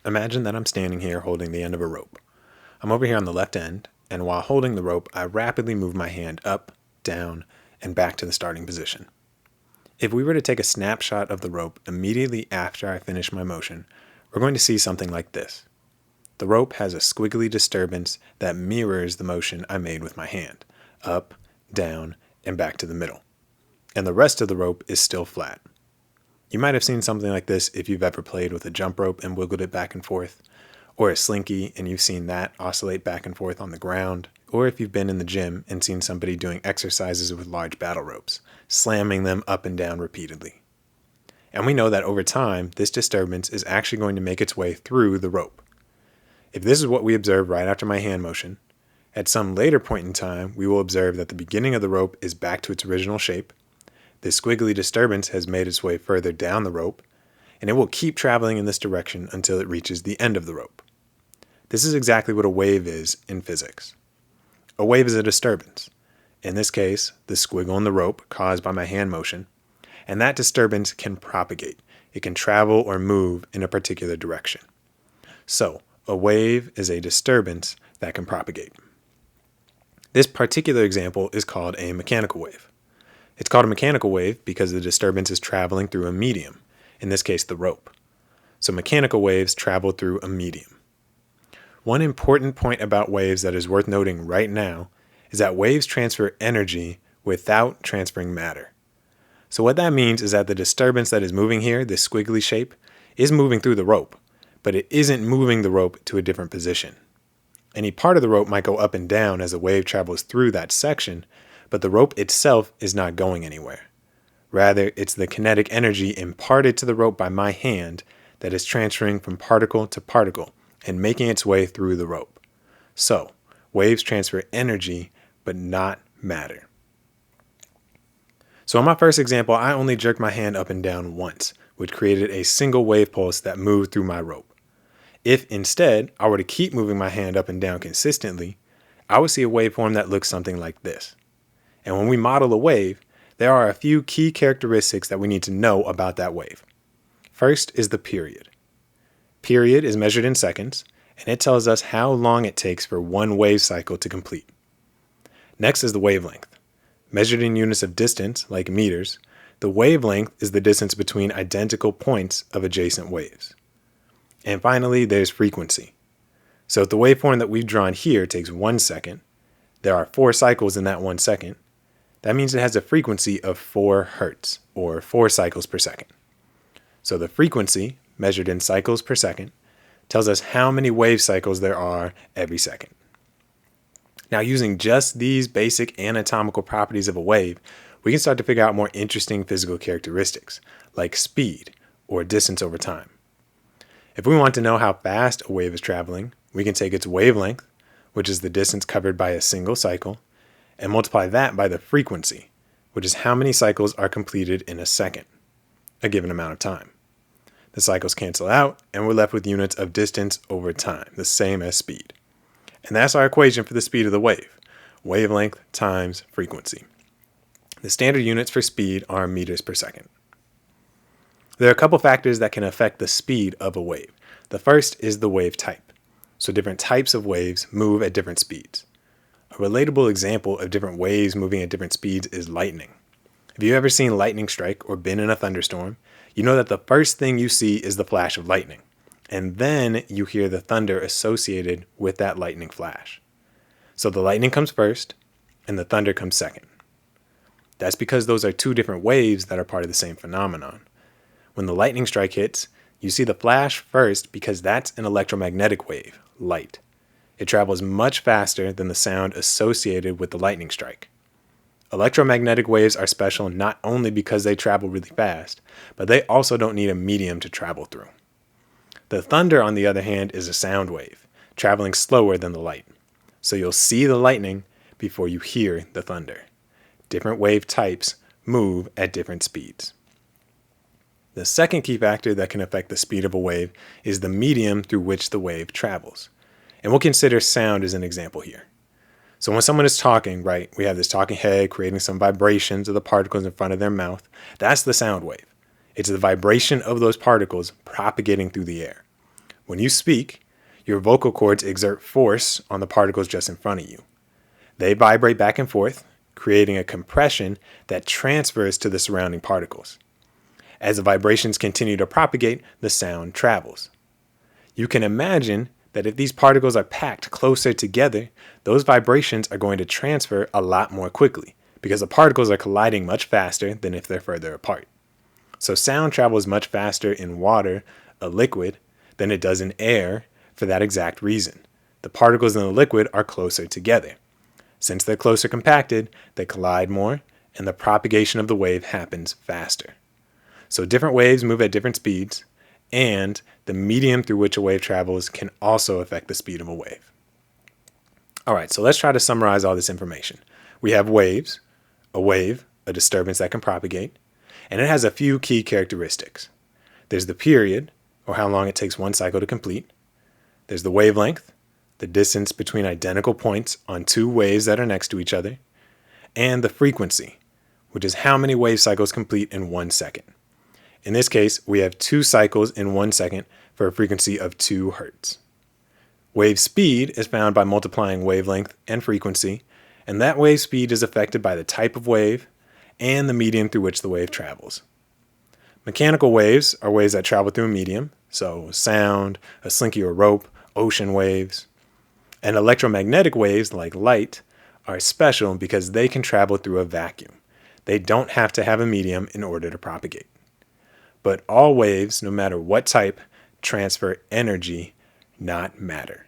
Imagine that I'm standing here holding the end of a rope. I'm over here on the left end, and while holding the rope, I rapidly move my hand up, down, and back to the starting position. If we were to take a snapshot of the rope immediately after I finish my motion, we're going to see something like this. The rope has a squiggly disturbance that mirrors the motion I made with my hand, up, down, and back to the middle. And the rest of the rope is still flat. You might have seen something like this if you've ever played with a jump rope and wiggled it back and forth, or a slinky and you've seen that oscillate back and forth on the ground, or if you've been in the gym and seen somebody doing exercises with large battle ropes, slamming them up and down repeatedly. And we know that over time, this disturbance is actually going to make its way through the rope. If this is what we observe right after my hand motion, at some later point in time, we will observe that the beginning of the rope is back to its original shape. The squiggly disturbance has made its way further down the rope, and it will keep traveling in this direction until it reaches the end of the rope. This is exactly what a wave is in physics. A wave is a disturbance, in this case, the squiggle in the rope caused by my hand motion, and that disturbance can propagate. It can travel or move in a particular direction. So, a wave is a disturbance that can propagate. This particular example is called a mechanical wave. It's called a mechanical wave because the disturbance is traveling through a medium, in this case the rope. So mechanical waves travel through a medium. One important point about waves that is worth noting right now is that waves transfer energy without transferring matter. So what that means is that the disturbance that is moving here, this squiggly shape, is moving through the rope, but it isn't moving the rope to a different position. Any part of the rope might go up and down as the wave travels through that section, but the rope itself is not going anywhere. Rather, it's the kinetic energy imparted to the rope by my hand that is transferring from particle to particle and making its way through the rope. So, waves transfer energy, but not matter. So in my first example, I only jerked my hand up and down once, which created a single wave pulse that moved through my rope. If instead I were to keep moving my hand up and down consistently, I would see a waveform that looks something like this. And when we model a wave, there are a few key characteristics that we need to know about that wave. First is the period. Period is measured in seconds, and it tells us how long it takes for one wave cycle to complete. Next is the wavelength. Measured in units of distance, like meters, the wavelength is the distance between identical points of adjacent waves. And finally, there's frequency. So if the waveform that we've drawn here takes 1 second, there are 4 cycles in that 1 second. That means it has a frequency of 4 hertz, or 4 cycles per second. So the frequency, measured in cycles per second, tells us how many wave cycles there are every second. Now, using just these basic anatomical properties of a wave, we can start to figure out more interesting physical characteristics, like speed or distance over time. If we want to know how fast a wave is traveling, we can take its wavelength, which is the distance covered by a single cycle, and multiply that by the frequency, which is how many cycles are completed in a second, a given amount of time. The cycles cancel out, and we're left with units of distance over time, the same as speed. And that's our equation for the speed of the wave, wavelength times frequency. The standard units for speed are meters per second. There are a couple factors that can affect the speed of a wave. The first is the wave type. So different types of waves move at different speeds. A relatable example of different waves moving at different speeds is lightning. If you've ever seen lightning strike or been in a thunderstorm, you know that the first thing you see is the flash of lightning, and then you hear the thunder associated with that lightning flash. So the lightning comes first, and the thunder comes second. That's because those are 2 different waves that are part of the same phenomenon. When the lightning strike hits, you see the flash first because that's an electromagnetic wave, light. It travels much faster than the sound associated with the lightning strike. Electromagnetic waves are special not only because they travel really fast, but they also don't need a medium to travel through. The thunder, on the other hand, is a sound wave, traveling slower than the light. So you'll see the lightning before you hear the thunder. Different wave types move at different speeds. The second key factor that can affect the speed of a wave is the medium through which the wave travels. And we'll consider sound as an example here. So when someone is talking, right, we have this talking head creating some vibrations of the particles in front of their mouth. That's the sound wave. It's the vibration of those particles propagating through the air. When you speak, your vocal cords exert force on the particles just in front of you. They vibrate back and forth, creating a compression that transfers to the surrounding particles. As the vibrations continue to propagate, the sound travels. You can imagine that if these particles are packed closer together, those vibrations are going to transfer a lot more quickly because the particles are colliding much faster than if they're further apart. So sound travels much faster in water, a liquid, than it does in air for that exact reason. The particles in the liquid are closer together. Since they're closer compacted, they collide more, and the propagation of the wave happens faster. So different waves move at different speeds, and the medium through which a wave travels can also affect the speed of a wave. All right, so let's try to summarize all this information. We have waves, a wave, a disturbance that can propagate, and it has a few key characteristics. There's the period, or how long it takes one cycle to complete. There's the wavelength, the distance between identical points on two waves that are next to each other, and the frequency, which is how many wave cycles complete in 1 second. In this case, we have 2 cycles in 1 second for a frequency of 2 hertz. Wave speed is found by multiplying wavelength and frequency, and that wave speed is affected by the type of wave and the medium through which the wave travels. Mechanical waves are waves that travel through a medium, so sound, a slinky or rope, ocean waves. And electromagnetic waves, like light, are special because they can travel through a vacuum. They don't have to have a medium in order to propagate. But all waves, no matter what type, transfer energy, not matter.